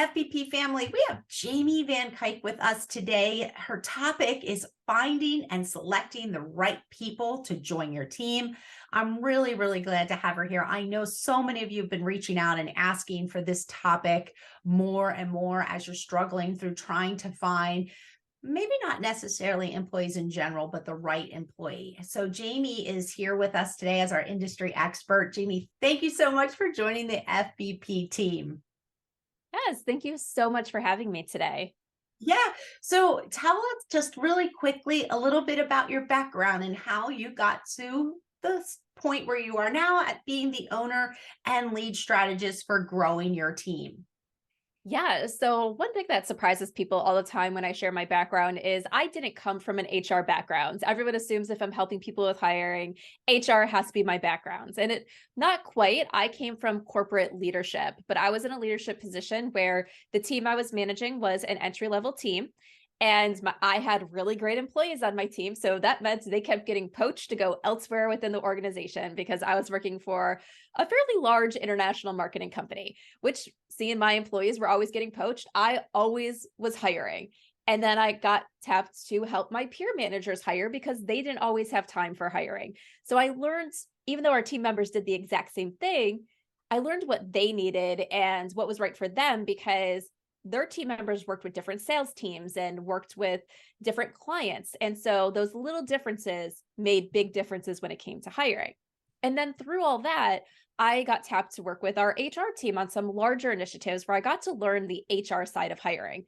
FVP family, we have Jamie Van Cuyk with us today. Her topic is finding and selecting the right people to join your team. I'm really, really glad to have her here. I know so many of you have been reaching out and asking for this topic more and more as you're struggling through trying to find maybe not necessarily employees in general, but the right employee. So Jamie is here with us today as our industry expert. Jamie, thank you so much for joining the FVP team. Yes, thank you so much for having me today. Yeah. So tell us just really quickly a little bit about your background and how you got to the point where you are now at being the owner and lead strategist for growing your team. Yeah, so one thing that surprises people all the time when I share my background is I didn't come from an HR background. Everyone assumes if I'm helping people with hiring, HR has to be my background. And it not quite. I came from corporate leadership, but I was in a leadership position where the team I was managing was an entry-level team. And I had really great employees on my team. So that meant they kept getting poached to go elsewhere within the organization because I was working for a fairly large international marketing company, which seeing my employees were always getting poached, I always was hiring. And then I got tapped to help my peer managers hire because they didn't always have time for hiring. So I learned, even though our team members did the exact same thing, I learned what they needed and what was right for them because their team members worked with different sales teams and worked with different clients. And so those little differences made big differences when it came to hiring. And then through all that, I got tapped to work with our HR team on some larger initiatives where I got to learn the HR side of hiring.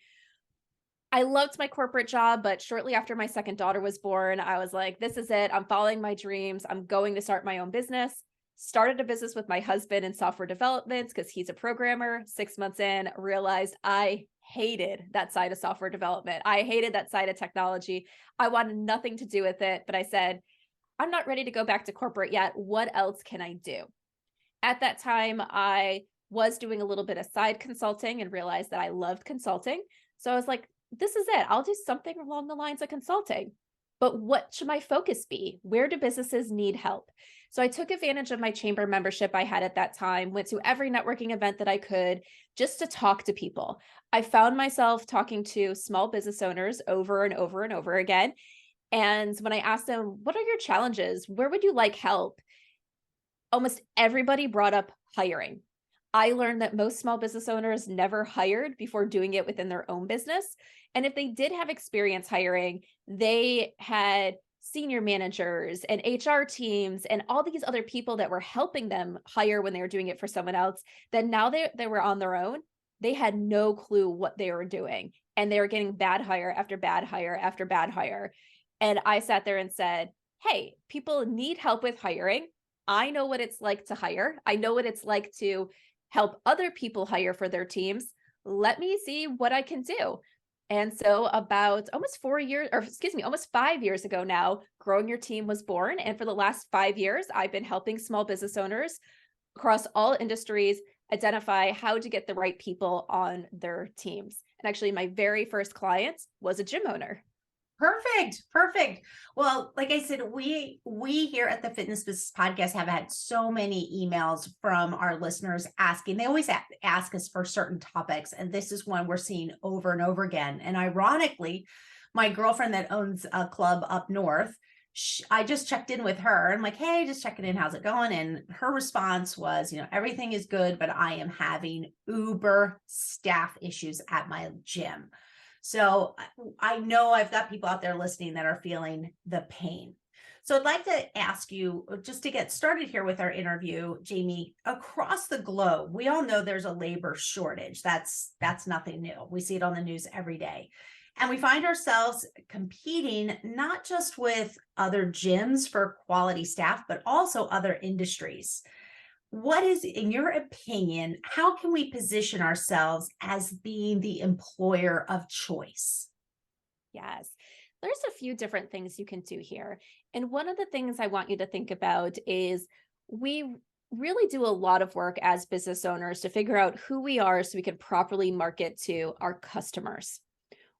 I loved my corporate job, but shortly after my second daughter was born, I was like, this is it. I'm following my dreams. I'm going to start my own business. Started a business with my husband in software development because he's a programmer. 6 months in, realized I hated that side of software development. I hated that side of technology. I wanted nothing to do with it, but I said, I'm not ready to go back to corporate yet. What else can I do? At that time, I was doing a little bit of side consulting and realized that I loved consulting. So I was like, this is it. I'll do something along the lines of consulting. But what should my focus be? Where do businesses need help? So I took advantage of my chamber membership I had at that time, went to every networking event that I could just to talk to people. I found myself talking to small business owners over and over and over again. And when I asked them, what are your challenges? Where would you like help? Almost everybody brought up hiring. I learned that most small business owners never hired before doing it within their own business. And if they did have experience hiring, they had senior managers and HR teams and all these other people that were helping them hire when they were doing it for someone else. Then now they were on their own. They had no clue what they were doing. And they were getting bad hire after bad hire after bad hire. And I sat there and said, hey, people need help with hiring. I know what it's like to hire. I know what it's like to help other people hire for their teams. Let me see what I can do. And so about almost 4 years, or excuse me, almost 5 years ago now, Growing Your Team was born. And for the last 5 years, I've been helping small business owners across all industries identify how to get the right people on their teams. And actually, my very first client was a gym owner. Perfect. Perfect. Well, like I said, we here at the Fitness Business Podcast have had so many emails from our listeners asking. They always ask us for certain topics, and this is one we're seeing over and over again. And ironically, my girlfriend that owns a club up north, I just checked in with her. I'm like, hey, just checking in. How's it going? And her response was, everything is good, but I am having uber staff issues at my gym. So I know I've got people out there listening that are feeling the pain. So I'd like to ask you, just to get started here with our interview, Jamie, across the globe, we all know there's a labor shortage. That's nothing new. We see it on the news every day. And we find ourselves competing not just with other gyms for quality staff, but also other industries. What is, in your opinion, how can we position ourselves as being the employer of choice? Yes. There's a few different things you can do here. And one of the things I want you to think about is we really do a lot of work as business owners to figure out who we are so we can properly market to our customers.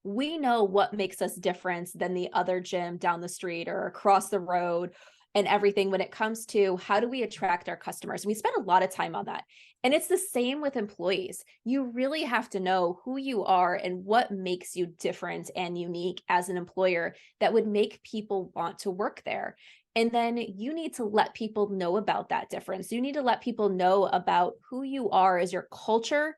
We know what makes us different than the other gym down the street or across the road and everything when it comes to how do we attract our customers. We spend a lot of time on that. And it's the same with employees. You really have to know who you are and what makes you different and unique as an employer that would make people want to work there. And then you need to let people know about that difference. You need to let people know about who you are as your culture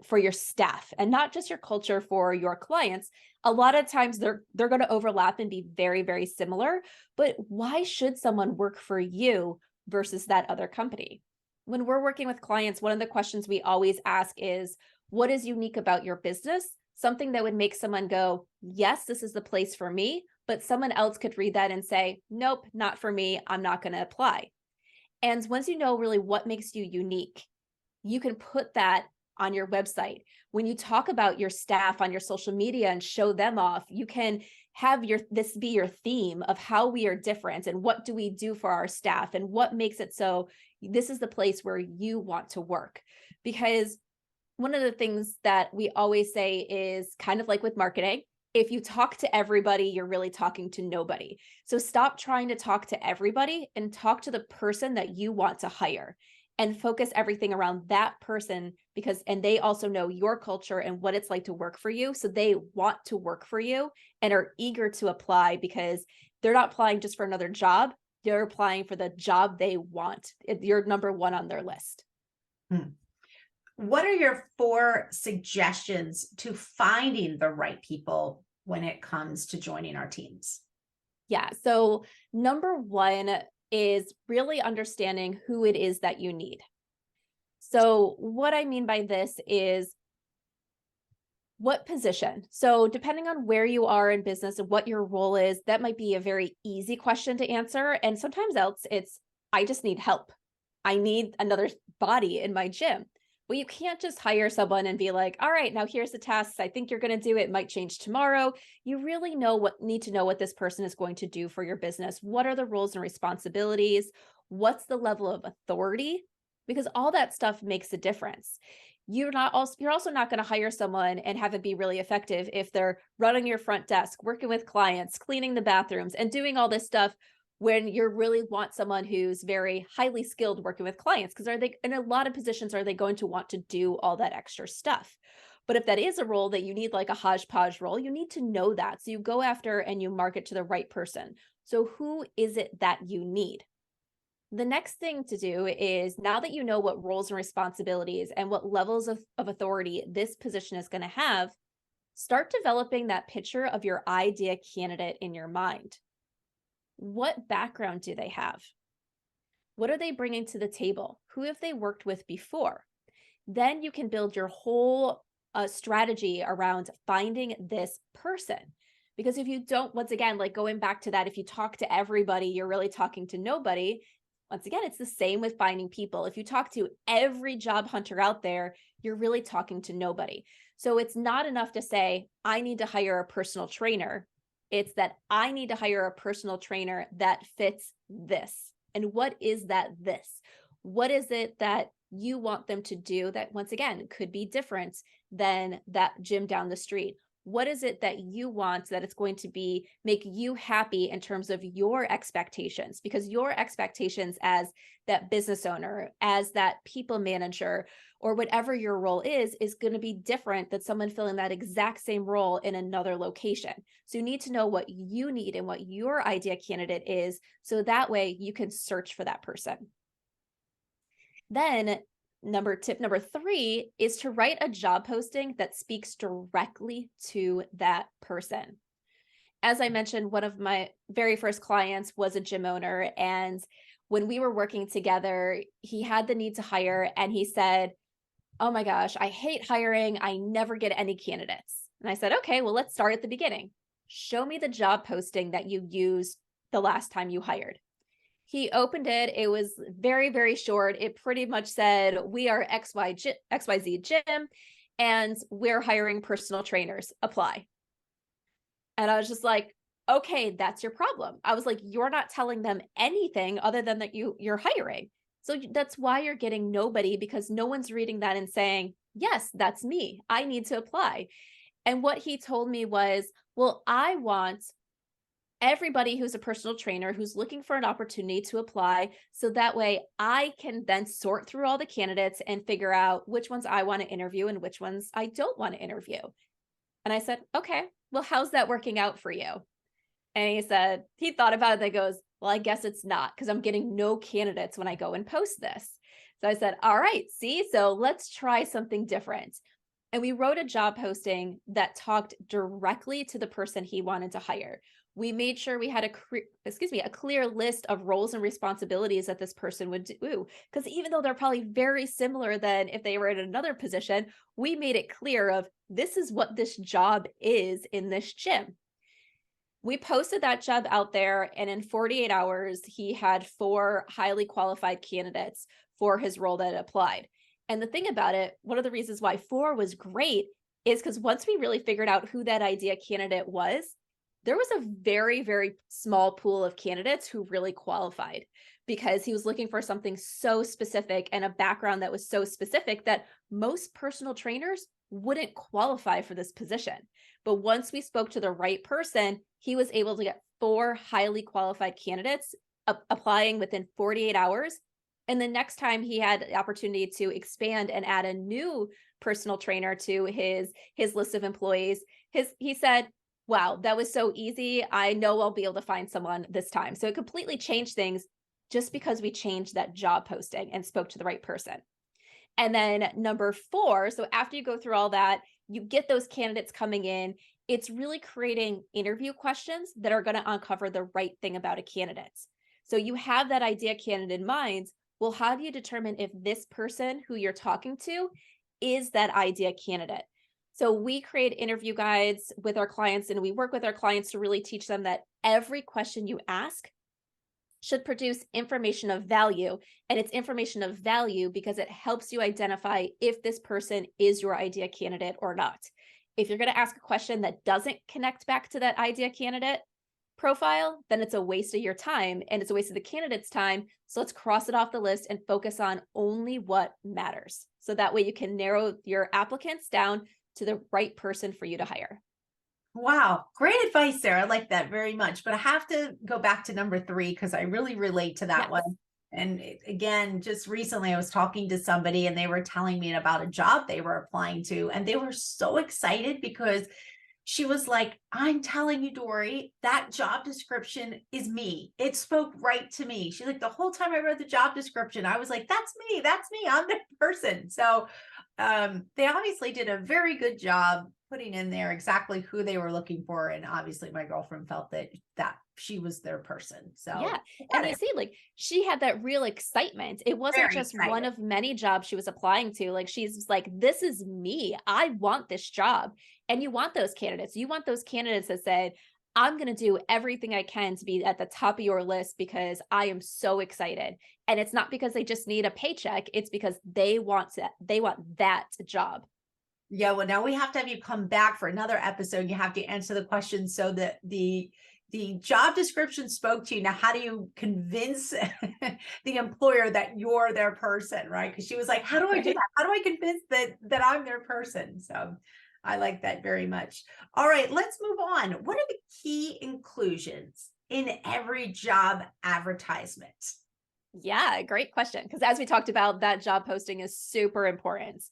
for your staff, and not just your culture for your clients. A lot of times they're going to overlap and be very, very similar, but why should someone work for you versus that other company? When we're working with clients, one of the questions we always ask is, what is unique about your business? Something that would make someone go, yes, this is the place for me, but someone else could read that and say, nope, not for me. I'm not going to apply. And once you know really what makes you unique, you can put that on your website. When you talk about your staff on your social media and show them off, you can have this be your theme of how we are different and what do we do for our staff and what makes it so this is the place where you want to work. Because one of the things that we always say is kind of like with marketing, if you talk to everybody, you're really talking to nobody. So stop trying to talk to everybody and talk to the person that you want to hire and focus everything around that person, and they also know your culture and what it's like to work for you. So they want to work for you and are eager to apply because they're not applying just for another job. They're applying for the job they want. You're number one on their list. What are your 4 suggestions to finding the right people when it comes to joining our teams? Yeah. So number 1 is really understanding who it is that you need. So what I mean by this is what position. So depending on where you are in business and what your role is, that might be a very easy question to answer. And sometimes else it's, I just need help. I need another body in my gym. Well, you can't just hire someone and be like, all right, now here's the tasks. I think you're going to do it. It might change tomorrow. You really need to know what this person is going to do for your business. What are the roles and responsibilities? What's the level of authority? Because all that stuff makes a difference. You're also not going to hire someone and have it be really effective if they're running your front desk, working with clients, cleaning the bathrooms, and doing all this stuff when you really want someone who's very highly skilled working with clients. Because are they, in a lot of positions, are they going to want to do all that extra stuff? But if that is a role that you need, like a hodgepodge role, you need to know that. So you go after and you market to the right person. So who is it that you need? The next thing to do is, now that you know what roles and responsibilities and what levels of authority this position is going to have, start developing that picture of your idea candidate in your mind. What background do they have? What are they bringing to the table? Who have they worked with before? Then you can build your whole strategy around finding this person. Because if you don't, once again, like going back to that, if you talk to everybody, you're really talking to nobody. Once again, it's the same with finding people. If you talk to every job hunter out there, you're really talking to nobody. So it's not enough to say, I need to hire a personal trainer. It's that I need to hire a personal trainer that fits this. And what is that this? What is it that you want them to do that, once again, could be different than that gym down the street? What is it that you want that it's going to make you happy in terms of your expectations? Because your expectations as that business owner, as that people manager, or whatever your role is going to be different than someone filling that exact same role in another location. So you need to know what you need and what your idea candidate is, so that way you can search for that person. Then tip number 3 is to write a job posting that speaks directly to that person. As I mentioned, one of my very first clients was a gym owner. And when we were working together, he had the need to hire. And he said, oh my gosh, I hate hiring. I never get any candidates. And I said, okay, well, let's start at the beginning. Show me the job posting that you used the last time you hired. He opened it. It was very, very short. It pretty much said, we are XYZ gym and we're hiring personal trainers. Apply. And I was just like, okay, that's your problem. I was like, you're not telling them anything other than that you're hiring. So that's why you're getting nobody, because no one's reading that and saying, yes, that's me. I need to apply. And what he told me was, well, I want everybody who's a personal trainer who's looking for an opportunity to apply. So that way I can then sort through all the candidates and figure out which ones I want to interview and which ones I don't want to interview. And I said, okay, well, how's that working out for you? And he said, he thought about it. That goes, well, I guess it's not because I'm getting no candidates when I go and post this. So I said, all right, see, so let's try something different. And we wrote a job posting that talked directly to the person he wanted to hire. We made sure we had a clear list of roles and responsibilities that this person would do. Because even though they're probably very similar than if they were in another position, we made it clear of this is what this job is in this gym. We posted that job out there, and in 48 hours, he had 4 highly qualified candidates for his role that applied. And the thing about it, one of the reasons why 4 was great is because once we really figured out who that idea candidate was, there was a very, very small pool of candidates who really qualified because he was looking for something so specific and a background that was so specific that most personal trainers wouldn't qualify for this position. But once we spoke to the right person, he was able to get 4 highly qualified candidates applying within 48 hours. And the next time he had the opportunity to expand and add a new personal trainer to his list of employees, he said, wow, that was so easy. I know I'll be able to find someone this time. So it completely changed things just because we changed that job posting and spoke to the right person. And then number 4, so after you go through all that, you get those candidates coming in. It's really creating interview questions that are going to uncover the right thing about a candidate. So you have that idea candidate in mind. Well, how do you determine if this person who you're talking to is that idea candidate? So we create interview guides with our clients, and we work with our clients to really teach them that every question you ask should produce information of value. And it's information of value because it helps you identify if this person is your idea candidate or not. If you're going to ask a question that doesn't connect back to that idea candidate profile, then it's a waste of your time and it's a waste of the candidate's time. So let's cross it off the list and focus on only what matters. So that way you can narrow your applicants down to the right person for you to hire. Wow, great advice, Sarah. I like that very much. But I have to go back to number 3 because I really relate to that Yes. one. And again, just recently I was talking to somebody and they were telling me about a job they were applying to, and they were so excited because she was like, I'm telling you, Dory, that job description is me. It spoke right to me. She's like, the whole time I read the job description, I was like, that's me. I'm the person. So they obviously did a very good job putting in there exactly who they were looking for. And obviously my girlfriend felt that she was their person. So yeah. And you see, like, she had that real excitement. It wasn't very just excited. one of many jobs she was applying to. Like, she's like, this is me. I want this job. And you want those candidates. You want those candidates that said, I'm going to do everything I can to be at the top of your list because I am so excited. And it's not because they just need a paycheck. It's because they want that job. Yeah, well, now we have to have you come back for another episode. You have to answer the question so that the job description spoke to you. Now, how do you convince the employer that you're their person, right? Because she was like, how do I do that? How do I convince that I'm their person? So I like that very much. All right, let's move on. What are the key inclusions in every job advertisement? Yeah, great question. Because as we talked about, that job posting is super important.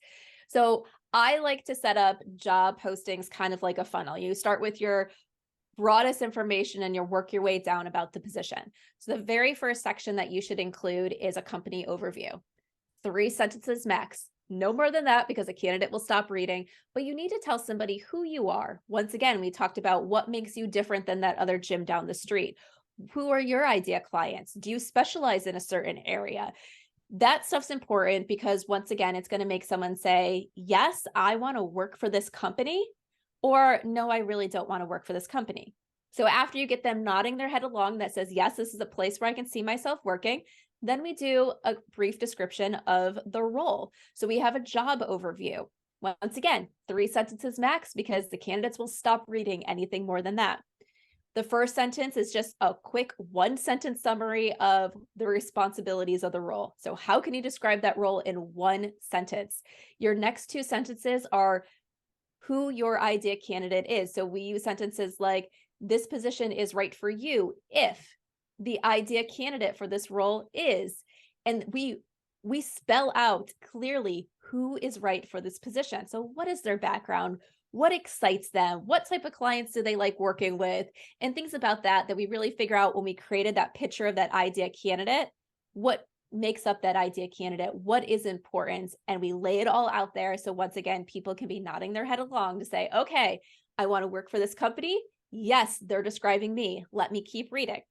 So I like to set up job postings kind of like a funnel. You start with your broadest information and you work your way down about the position. So the very first section that you should include is a company overview. 3 sentences max. No more than that because a candidate will stop reading, but you need to tell somebody who you are. Once again, we talked about what makes you different than that other gym down the street. Who are your idea clients? Do you specialize in a certain area? That stuff's important because once again, it's going to make someone say, yes, I want to work for this company, or no, I really don't want to work for this company. So after you get them nodding their head along that says, yes, this is a place where I can see myself working, then we do a brief description of the role. So we have a job overview. Once again, 3 sentences max because the candidates will stop reading anything more than that. The first sentence is just a quick 1-sentence summary of the responsibilities of the role. So how can you describe that role in 1 sentence? Your next 2 sentences are who your idea candidate is. So we use sentences like, this position is right for you if the idea candidate for this role is, and we spell out clearly who is right for this position. So what is their background? What excites them? What type of clients do they like working with? And things about that we really figure out when we created that picture of that idea candidate, what makes up that idea candidate, what is important, and we lay it all out there. So once again, people can be nodding their head along to say, okay, I want to work for this company. Yes, they're describing me. Let me keep reading.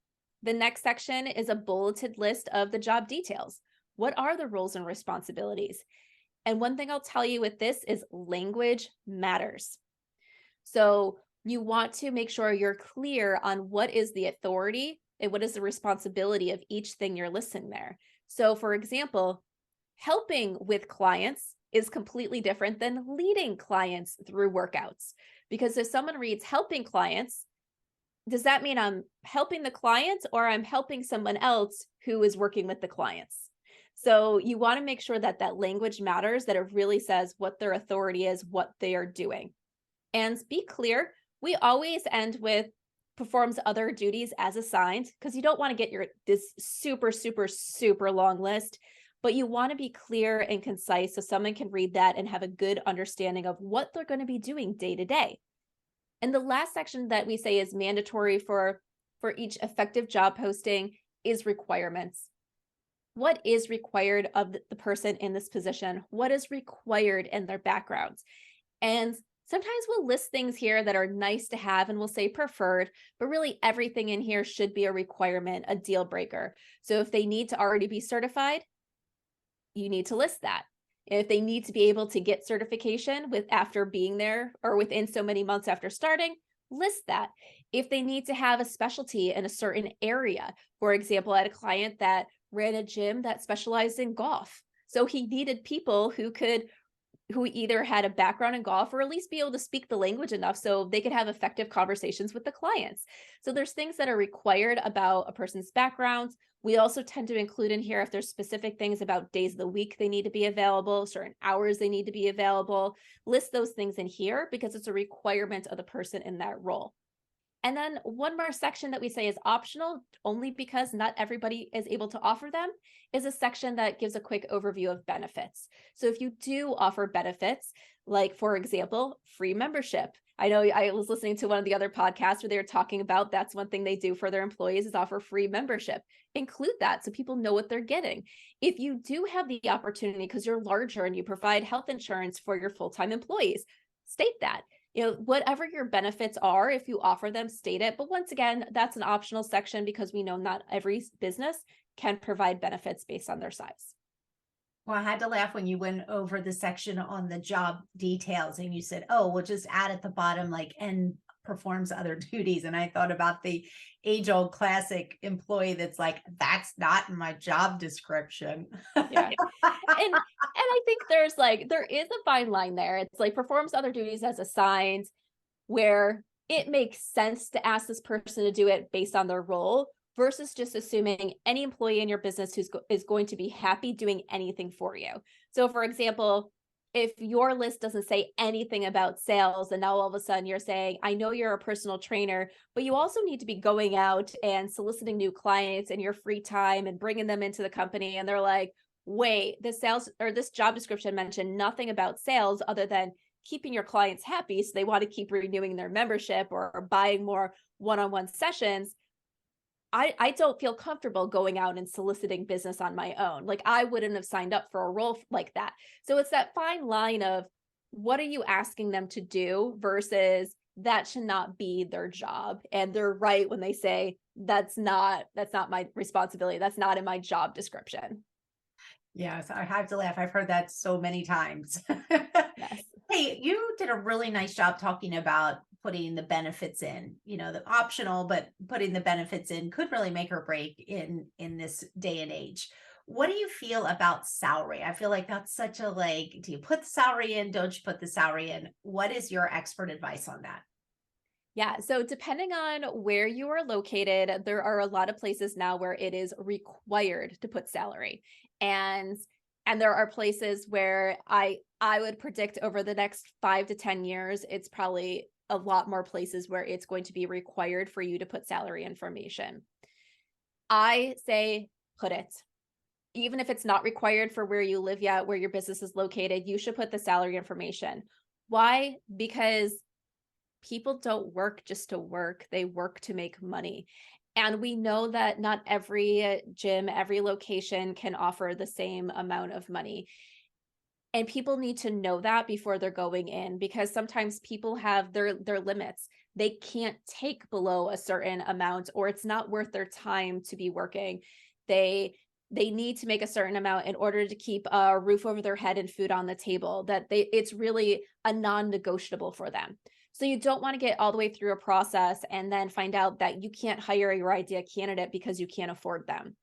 The next section is a bulleted list of the job details. What are the roles and responsibilities? And one thing I'll tell you with this is language matters. So you want to make sure you're clear on what is the authority and what is the responsibility of each thing you're listing there. So for example, helping with clients is completely different than leading clients through workouts. Because if someone reads helping clients, does that mean I'm helping the client or I'm helping someone else who is working with the clients? So you want to make sure that that language matters, that it really says what their authority is, what they are doing. And be clear, we always end with performs other duties as assigned, because you don't want to get this super, super, super long list, but you want to be clear and concise so someone can read that and have a good understanding of what they're going to be doing day to day. And the last section that we say is mandatory for each effective job posting is requirements. What is required of the person in this position? What is required in their backgrounds? And sometimes we'll list things here that are nice to have and we'll say preferred, but really everything in here should be a requirement, a deal breaker. So if they need to already be certified, you need to list that. If they need to be able to get certification after being there or within so many months after starting, list that. If they need to have a specialty in a certain area, for example, I had a client that ran a gym that specialized in golf. So he needed people who either had a background in golf or at least be able to speak the language enough so they could have effective conversations with the clients. So there's things that are required about a person's background. We also tend to include in here if there's specific things about days of the week they need to be available, certain hours they need to be available. List those things in here because it's a requirement of the person in that role. And then one more section that we say is optional, only because not everybody is able to offer them, is a section that gives a quick overview of benefits. So if you do offer benefits, like for example, free membership. I know I was listening to one of the other podcasts where they were talking about that's one thing they do for their employees is offer free membership. Include that so people know what they're getting. If you do have the opportunity because you're larger and you provide health insurance for your full-time employees, state that. Whatever your benefits are, if you offer them, state it. But once again, that's an optional section because we know not every business can provide benefits based on their size. Well, I had to laugh when you went over the section on the job details and you said, oh, we'll just add at the bottom, like, and performs other duties. And I thought about the age-old classic employee that's like, that's not in my job description. Yeah. And I think there is a fine line there. It's like performs other duties as assigned, where it makes sense to ask this person to do it based on their role versus just assuming any employee in your business is going to be happy doing anything for you. So for example, if your list doesn't say anything about sales and now all of a sudden you're saying, I know you're a personal trainer, but you also need to be going out and soliciting new clients in your free time and bringing them into the company. And they're like, wait, this job description mentioned nothing about sales other than keeping your clients happy. So they want to keep renewing their membership or buying more one-on-one sessions. I don't feel comfortable going out and soliciting business on my own. Like I wouldn't have signed up for a role like that. So it's that fine line of what are you asking them to do versus that should not be their job. And they're right when they say that's not my responsibility. That's not in my job description. Yes, I have to laugh. I've heard that so many times. Yes. Hey, you did a really nice job talking about putting the benefits in, the optional, but putting the benefits in could really make or break in this day and age. What do you feel about salary? I feel like that's such a do you put the salary in? Don't you put the salary in? What is your expert advice on that? Yeah. So depending on where you are located, there are a lot of places now where it is required to put salary. And there are places where I would predict over the next 5 to 10 years, it's probably a lot more places where it's going to be required for you to put salary information. I say put it. Even if it's not required for where you live yet, where your business is located, you should put the salary information. Why? Because people don't work just to work, they work to make money. And we know that not every gym, every location can offer the same amount of money. And people need to know that before they're going in, because sometimes people have their limits. They can't take below a certain amount, or it's not worth their time to be working. They need to make a certain amount in order to keep a roof over their head and food on the table, that it's really a non-negotiable for them. So you don't want to get all the way through a process and then find out that you can't hire your ideal candidate because you can't afford them.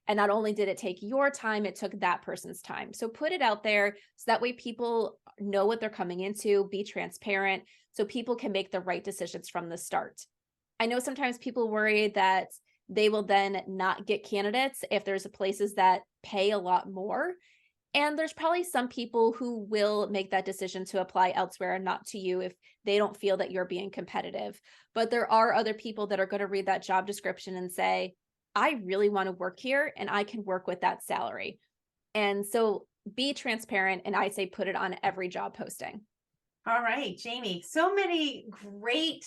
And not only did it take your time, it took that person's time. So put it out there so that way people know what they're coming into, be transparent, so people can make the right decisions from the start. I know sometimes people worry that they will then not get candidates if there's places that pay a lot more. And there's probably some people who will make that decision to apply elsewhere and not to you if they don't feel that you're being competitive. But there are other people that are going to read that job description and say, I really want to work here and I can work with that salary. And so be transparent. And I say put it on every job posting. All right, Jamie, so many great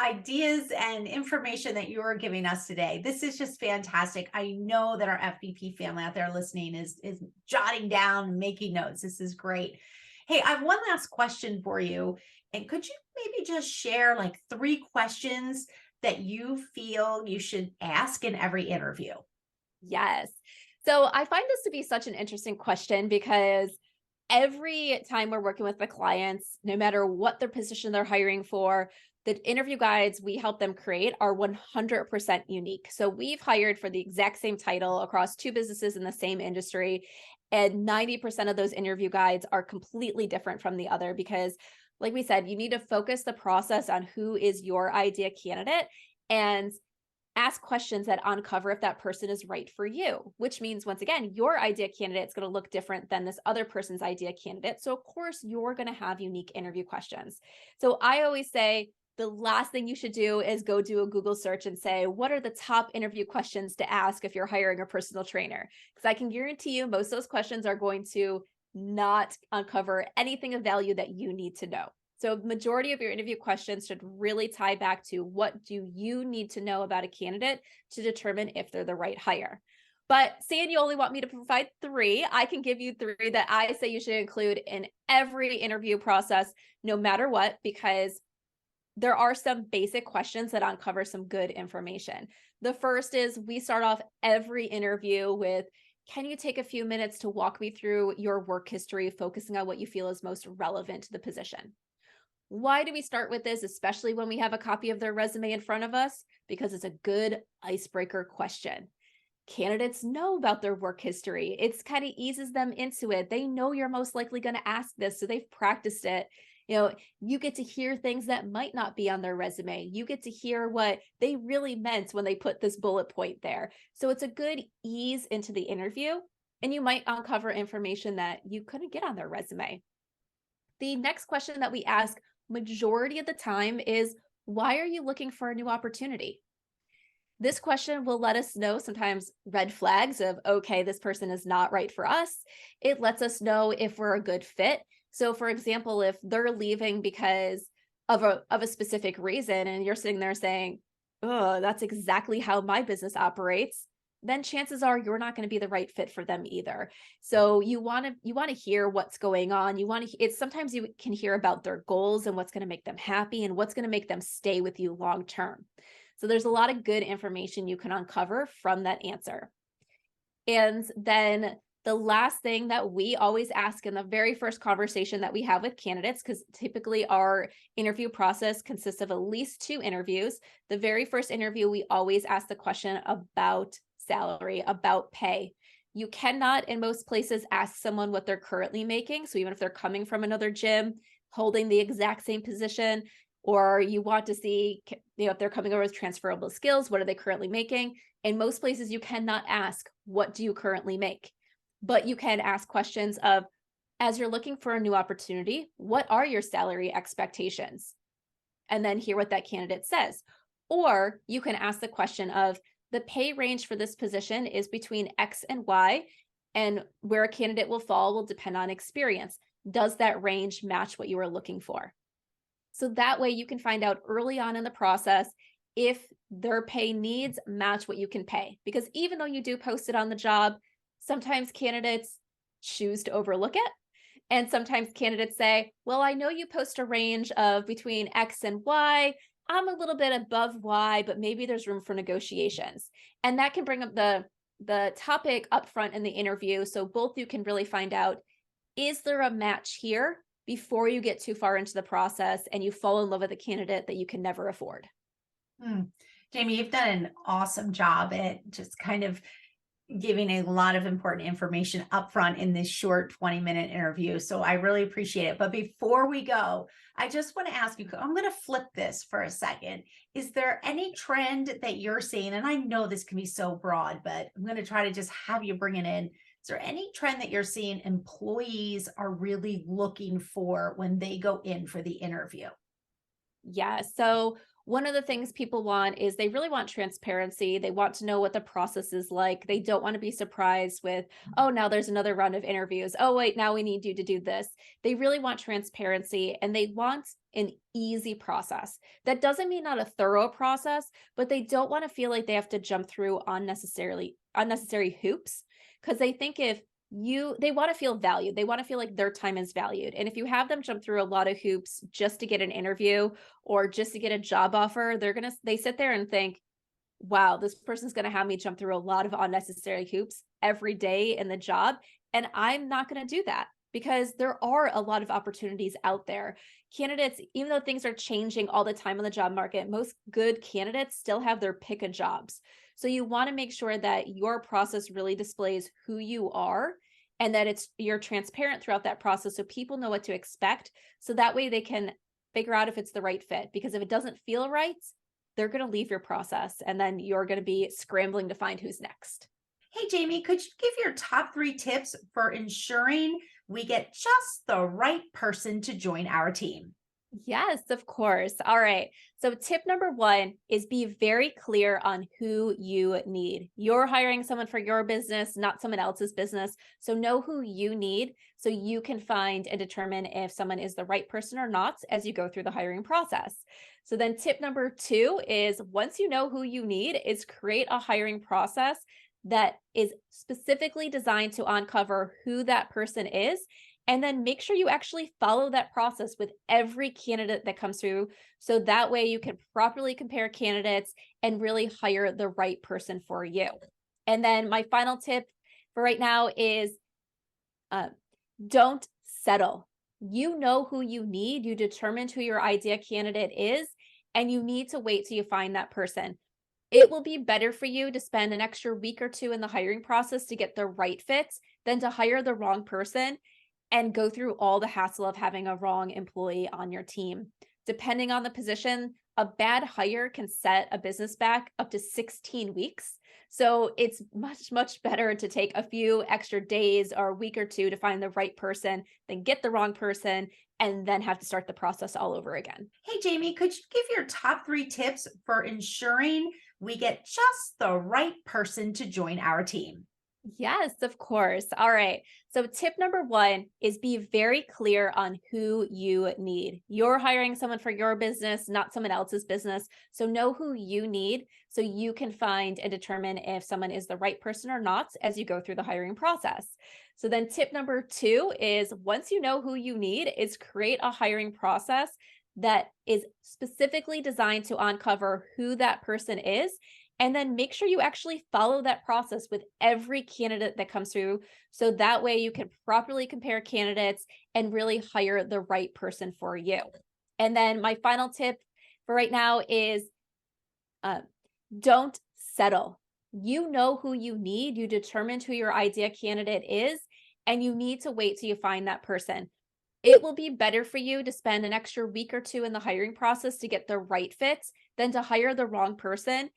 ideas and information that you are giving us today. This is just fantastic. I know that our FBP family out there listening is jotting down and making notes. This is great. Hey, I have one last question for you. And could you maybe just share like 3 questions that you feel you should ask in every interview? Yes. So I find this to be such an interesting question because every time we're working with the clients, no matter what their position they're hiring for, the interview guides we help them create are 100% unique. So we've hired for the exact same title across 2 businesses in the same industry, and 90% of those interview guides are completely different from the other because, like we said, you need to focus the process on who is your idea candidate and ask questions that uncover if that person is right for you, which means, once again, your idea candidate is going to look different than this other person's idea candidate. So, of course, you're going to have unique interview questions. So, I always say the last thing you should do is go do a Google search and say, what are the top interview questions to ask if you're hiring a personal trainer? Because I can guarantee you most of those questions are going to not uncover anything of value that you need to know. So majority of your interview questions should really tie back to what do you need to know about a candidate to determine if they're the right hire. But saying you only want me to provide 3, I can give you 3 that I say you should include in every interview process, no matter what, because there are some basic questions that uncover some good information. The first is we start off every interview with, can you take a few minutes to walk me through your work history, focusing on what you feel is most relevant to the position? Why do we start with this, especially when we have a copy of their resume in front of us? Because it's a good icebreaker question. Candidates know about their work history. It's kind of eases them into it. They know you're most likely going to ask this, so they've practiced it. You get to hear things that might not be on their resume. You get to hear what they really meant when they put this bullet point there. So it's a good ease into the interview, and you might uncover information that you couldn't get on their resume. The next question that we ask majority of the time is, why are you looking for a new opportunity? This question will let us know sometimes red flags of, okay, this person is not right for us. It lets us know if we're a good fit. So for example, if they're leaving because of a specific reason and you're sitting there saying, oh, that's exactly how my business operates, then chances are you're not going to be the right fit for them either. So you want to hear what's going on. It's sometimes you can hear about their goals and what's going to make them happy and what's going to make them stay with you long term. So there's a lot of good information you can uncover from that answer. And then the last thing that we always ask in the very first conversation that we have with candidates, because typically our interview process consists of at least 2 interviews. The very first interview, we always ask the question about salary, about pay. You cannot, in most places, ask someone what they're currently making. So even if they're coming from another gym, holding the exact same position, or you want to see, if they're coming over with transferable skills, what are they currently making? In most places, you cannot ask, what do you currently make? But you can ask questions of, as you're looking for a new opportunity, what are your salary expectations? and then hear what that candidate says. Or you can ask the question of, the pay range for this position is between X and Y, and where a candidate will fall will depend on experience. Does that range match what you are looking for? So that way you can find out early on in the process if their pay needs match what you can pay. Because even though you do post it on the job, sometimes candidates choose to overlook it. And sometimes candidates say, well, I know you post a range of between X and Y. I'm a little bit above Y, but maybe there's room for negotiations. And that can bring up the topic up front in the interview. So both you can really find out, is there a match here before you get too far into the process and you fall in love with a candidate that you can never afford. Hmm. Jamie, you've done an awesome job at just kind of giving a lot of important information upfront in this short 20-minute interview. So I really appreciate it. But before we go, I just want to ask you, I'm going to flip this for a second. Is there any trend that you're seeing? And I know this can be so broad, but I'm going to try to just have you bring it in. Is there any trend that you're seeing employees are really looking for when they go in for the interview? Yeah. So one of the things people want is they really want transparency. They want to know what the process is like. They don't want to be surprised with, oh, now there's another round of interviews. Oh, wait, now we need you to do this. They really want transparency and they want an easy process. That doesn't mean not a thorough process, but they don't want to feel like they have to jump through unnecessary hoops, because they think if they want to feel valued. They want to feel like their time is valued. And if you have them jump through a lot of hoops just to get an interview or just to get a job offer, they sit there and think, wow, this person's going to have me jump through a lot of unnecessary hoops every day in the job. And I'm not going to do that, because there are a lot of opportunities out there. Candidates, even though things are changing all the time in the job market, most good candidates still have their pick of jobs. So you want to make sure that your process really displays who you are and that you're transparent throughout that process so people know what to expect. So that way they can figure out if it's the right fit. Because if it doesn't feel right, they're going to leave your process and then you're going to be scrambling to find who's next. Hey, Jamie, could you give your top 3 tips for ensuring we get just the right person to join our team? Yes, of course. All right. So tip number 1 is be very clear on who you need. You're hiring someone for your business, not someone else's business. So know who you need so you can find and determine if someone is the right person or not as you go through the hiring process. So then tip number 2 is, once you know who you need, is create a hiring process that is specifically designed to uncover who that person is. And then make sure you actually follow that process with every candidate that comes through. So that way you can properly compare candidates and really hire the right person for you. And then my final tip for right now is don't settle. You know who you need. You determined who your idea candidate is, and you need to wait till you find that person. It will be better for you to spend an extra week or 2 in the hiring process to get the right fit than to hire the wrong person and go through all the hassle of having a wrong employee on your team. Depending on the position, a bad hire can set a business back up to 16 weeks. So it's much, much better to take a few extra days or a week or 2 to find the right person than get the wrong person and then have to start the process all over again. Hey, Jamie, could you give your top 3 tips for ensuring we get just the right person to join our team? Yes, of course. All right. So tip number 1 is be very clear on who you need. You're hiring someone for your business, not someone else's business. So know who you need so you can find and determine if someone is the right person or not as you go through the hiring process. So then tip number 2 is, once you know who you need, is create a hiring process that is specifically designed to uncover who that person is. And then make sure you actually follow that process with every candidate that comes through. So that way you can properly compare candidates and really hire the right person for you. And then my final tip for right now is don't settle. You know who you need. You determined who your idea candidate is, and you need to wait till you find that person. It will be better for you to spend an extra week or 2 in the hiring process to get the right fit than to hire the wrong person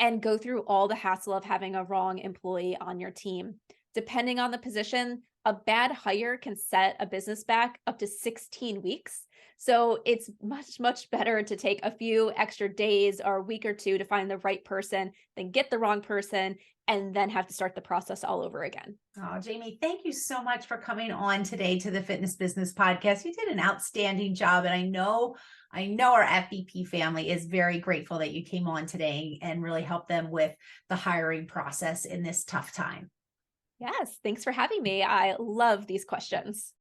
and go through all the hassle of having a wrong employee on your team. Depending on the position, a bad hire can set a business back up to 16 weeks. So it's much, much better to take a few extra days or a week or two to find the right person than get the wrong person and then have to start the process all over again. Oh, Jamie, thank you so much for coming on today to the Fitness Business Podcast. You did an outstanding job, and I know our FVP family is very grateful that you came on today and really helped them with the hiring process in this tough time. Yes, thanks for having me. I love these questions.